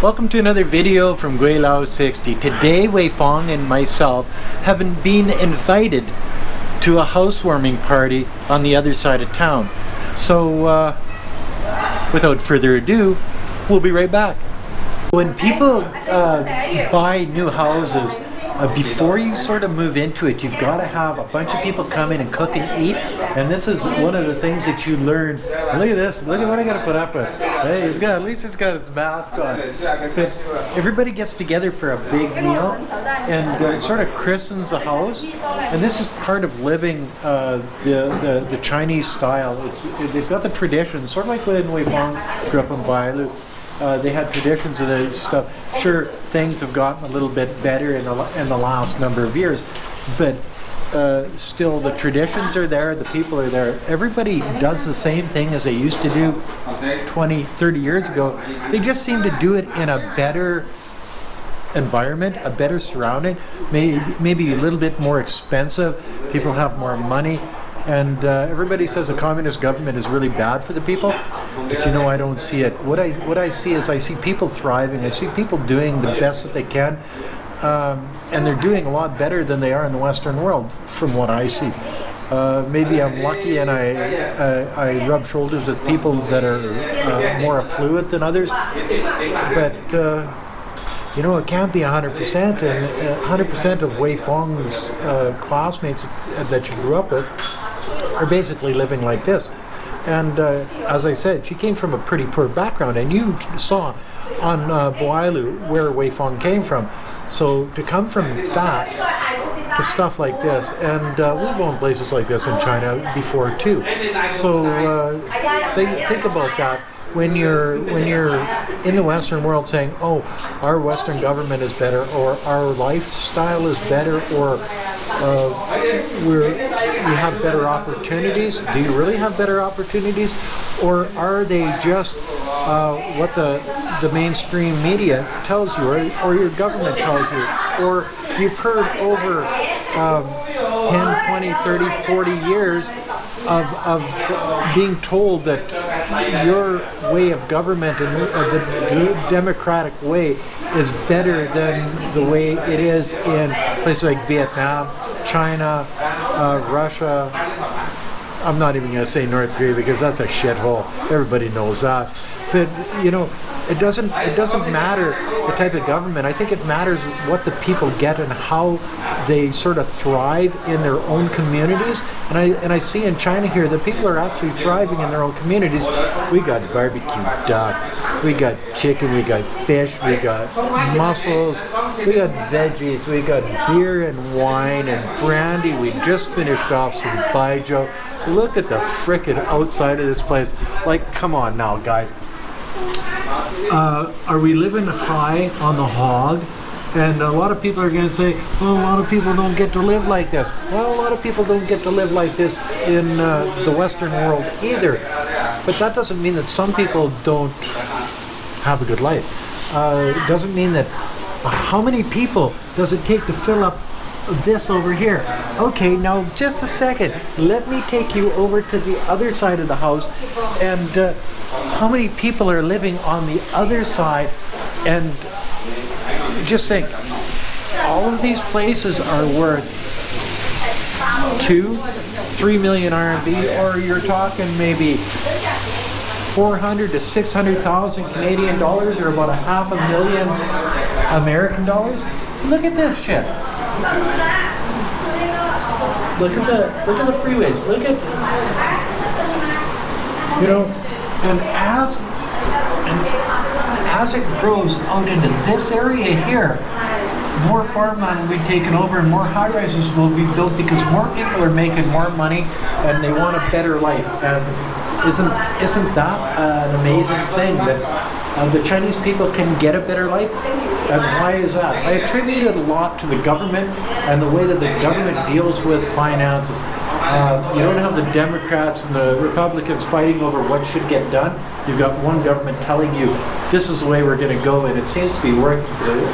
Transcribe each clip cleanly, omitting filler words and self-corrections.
Welcome to another video from Gweilo 60. Today Weifang and myself have been invited to a housewarming party on the other side of town. So without further ado, we'll be right back. When people buy new houses, before you sort of move into it, you've got to have a bunch of people come in and cook and eat. And this is one of the things that you learn. Look at this. Look at what I got to put up with. Hey, at least he's got his mask on. But everybody gets together for a big meal and sort of christens the house. And this is part of living the Chinese style. They've got the tradition, sort of like when Weifang grew up in Gweilo. They had traditions of this stuff. Sure, things have gotten a little bit better in the last number of years, but still the traditions are there, the people are there. Everybody does the same thing as they used to do 20, 30 years ago. They just seem to do it in a better environment, a better surrounding, maybe a little bit more expensive. People have more money. And everybody says the communist government is really bad for the people, but you know, I don't see it. What I see is I see people thriving. I see people doing the best that they can, and they're doing a lot better than they are in the Western world, from what I see. Maybe I'm lucky and I rub shoulders with people that are more affluent than others, but you know, it can't be 100%, and 100% of Weifang's classmates that she grew up with are basically living like this. And as I said, she came from a pretty poor background, and you saw on Gweilo where Weifang came from. So to come from that to stuff like this, and we've owned places like this in China before too. So think about that. When you're in the Western world saying, oh, our Western government is better, or our lifestyle is better, or we have better opportunities. Do you really have better opportunities? Or are they just what the mainstream media tells you, or your government tells you? Or you've heard over 10, 20, 30, 40 years of being told that your way of government and the democratic way is better than the way it is in places like Vietnam, China, Russia. I'm not even going to say North Korea because that's a shithole. Everybody knows that. But you know, it doesn't matter the type of government. I think it matters what the people get and how they sort of thrive in their own communities. And I see in China here that people are actually thriving in their own communities. We got barbecue duck, we got chicken, we got fish, we got mussels, we got veggies, we got beer and wine and brandy. We just finished off some baijiu. Look at the frickin' outside of this place. Like, come on now, guys. Are we living high on the hog? And a lot of people are going to say, well, a lot of people don't get to live like this. Well, a lot of people don't get to live like this in the Western world either. But that doesn't mean that some people don't have a good life. It doesn't mean that how many people does it take to fill up this over here? Okay, now just a second. Let me take you over to the other side of the house, and how many people are living on the other side? And just think, all of these places are worth 2-3 million RMB, or you're talking maybe 400 to 600,000 Canadian dollars, or about $500,000 American dollars. Look at this shit. Look at the freeways. Look at, you know, and as it grows out into this area here, more farmland will be taken over and more high-rises will be built because more people are making more money and they want a better life. And isn't that an amazing thing that the Chinese people can get a better life? And why is that? I attribute it a lot to the government and the way that the government deals with finances. You don't have the Democrats and the Republicans fighting over what should get done. You've got one government telling you this is the way we're going to go, and it seems to be working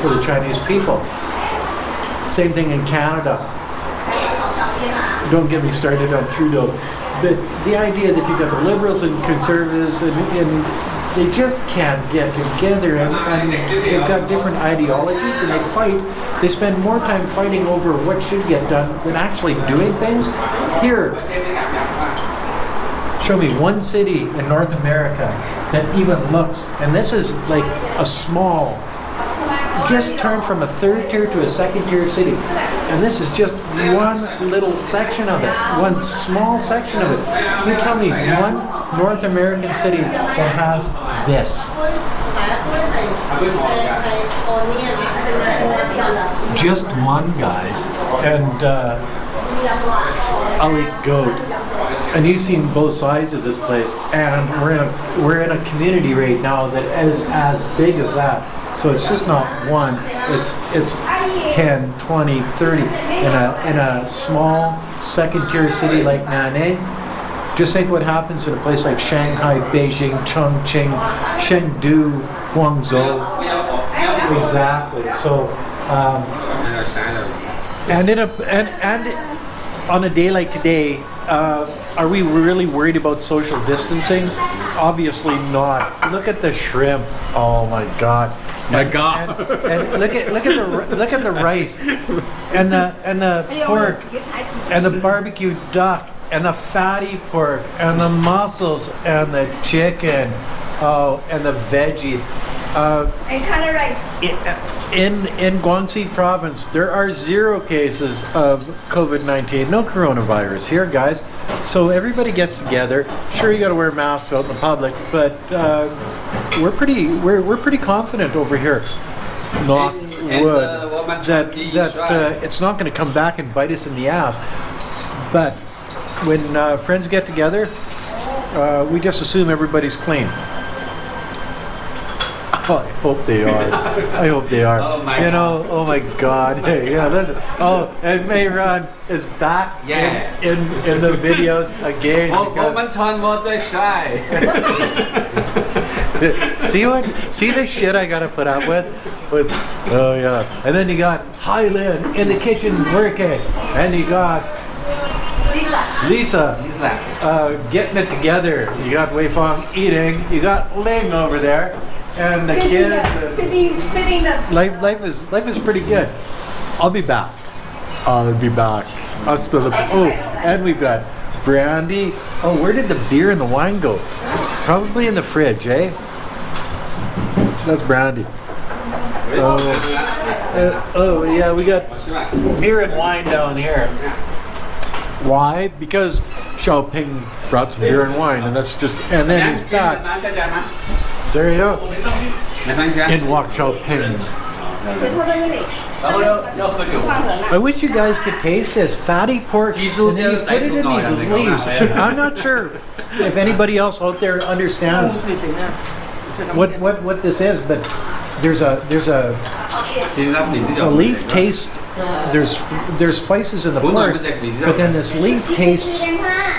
for the Chinese people. Same thing in Canada. Don't get me started on Trudeau. But the idea that you've got the Liberals and Conservatives in they just can't get together, and they've got different ideologies, and they fight. They spend more time fighting over what should get done than actually doing things. Here, show me one city in North America that even looks, and this is like a small, just turned from a third tier to a second tier city. And this is just one little section of it, one small section of it. You tell me one North American city that has this. Just one, guys. And I'll eat goat. And you've seen both sides of this place. And we're in a community right now that is as big as that. So it's just not one, it's 10, 20, 30 in a small second tier city like Nan'an. Just think what happens in a place like Shanghai, Beijing, Chongqing, Chengdu, Guangzhou. Exactly. So and on a day like today, are we really worried about social distancing? Obviously not. Look at the shrimp. Oh my God. And look at the rice and the pork and the barbecue duck and the fatty pork and the mussels and the chicken, and the veggies. And color rice. In Guangxi province, there are 0 cases of COVID-19, no coronavirus here, guys. So everybody gets together. Sure, you got to wear masks out in the public, but we're pretty confident over here. Knock wood that it's not going to come back and bite us in the ass. But when friends get together, we just assume everybody's clean. Oh, I hope they are. I hope they are. Oh my God. Oh my God. Hey, yeah, listen. Oh, and Mayron is back in the videos again. See the shit I gotta put up with? Oh yeah. And then you got Hyland in the kitchen working, and you got Lisa getting it together. You got Weifang eating. You got Ling over there. And the kids, life is pretty good. I'll be back. I'll be back. And we've got brandy. Oh, where did the beer and the wine go? Probably in the fridge, eh? That's brandy. Oh yeah, we got beer and wine down here. Why? Because Xiaoping brought some beer and wine, and that's just. And then he's back. There you go. In Wok Xiaoping. I wish you guys could taste this fatty pork, and then you put it in these leaves. I'm not sure if anybody else out there understands what this is, but there's a leaf taste. There's spices in the pork, but then this leaf tastes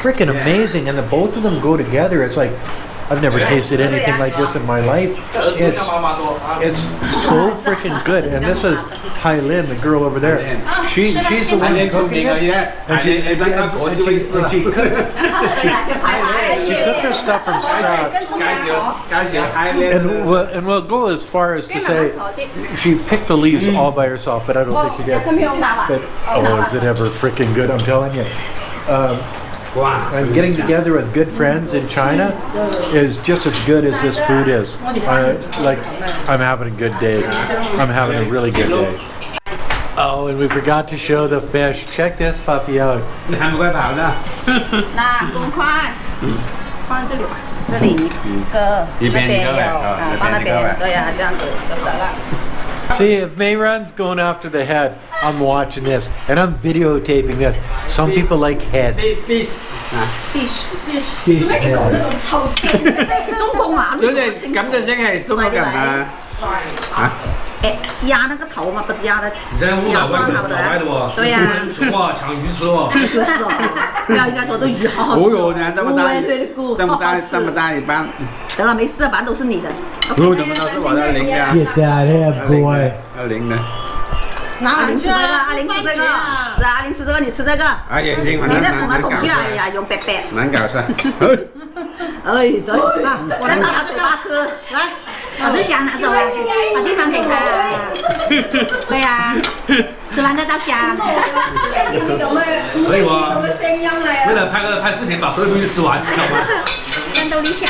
freaking amazing, and the both of them go together. It's like I've never tasted anything like this in my life. It's so freaking good. And this is Hai Lin, the girl over there. She's the one cooking it. And she cooked this stuff from scratch. And we'll go as far as to say she picked the leaves all by herself, but I don't think she did. But oh, is it ever freaking good? I'm telling you. And getting together with good friends in China is just as good as this food is. I'm having a good day. I'm having a really good day. Oh, and we forgot to show the fish. Check this puppy out. 那公筷放这里吧，这里一个，那边有，放那边，对呀，这样子就得了。 See, if Mayron's going after the head, I'm watching this and I'm videotaping this. Some people like heads. Fish heads. 中國話。咁就先係中國人啊！壓那個頭嘛，不壓的，壓斷它不得了。對呀。哇，搶魚吃哦！就是哦，不要應該說這魚好好吃。哦呦，這麼大一般。得了，沒事，反正都是你的。哦，怎麼都是我的零的。 Get that head, boy. 要零的。阿玲吃这个，阿玲吃这个，是啊，阿玲吃这个，你吃这个。啊也行，你在捅来捅去，哎呀，用白白。难搞是吧？哎，对，再拿嘴巴吃，来，把这虾拿走啊，把地方给他。对呀，吃完再倒虾。所以我为了拍视频，把所有东西吃完，知道吗？战斗力强。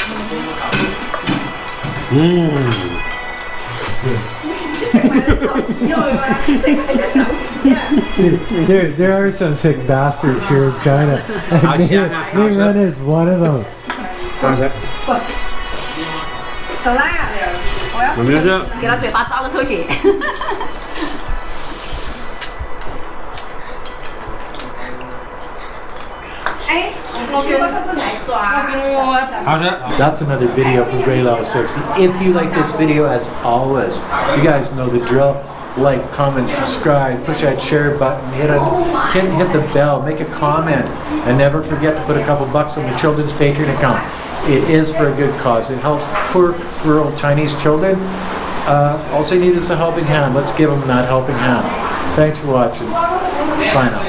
There are some sick bastards here in China. Ming is one of them. 走啦！我要给他嘴巴照个特写。哎，我给我不来抓。好的。 That's another video from Gweilo 60. If you like this video, as always, you guys know the drill. Like, comment, subscribe, push that share button, hit the bell, make a comment, and never forget to put a couple bucks on the children's Patreon account. It is for a good cause. It helps poor rural Chinese children. All they need is a helping hand. Let's give them that helping hand. Thanks for watching. Bye now.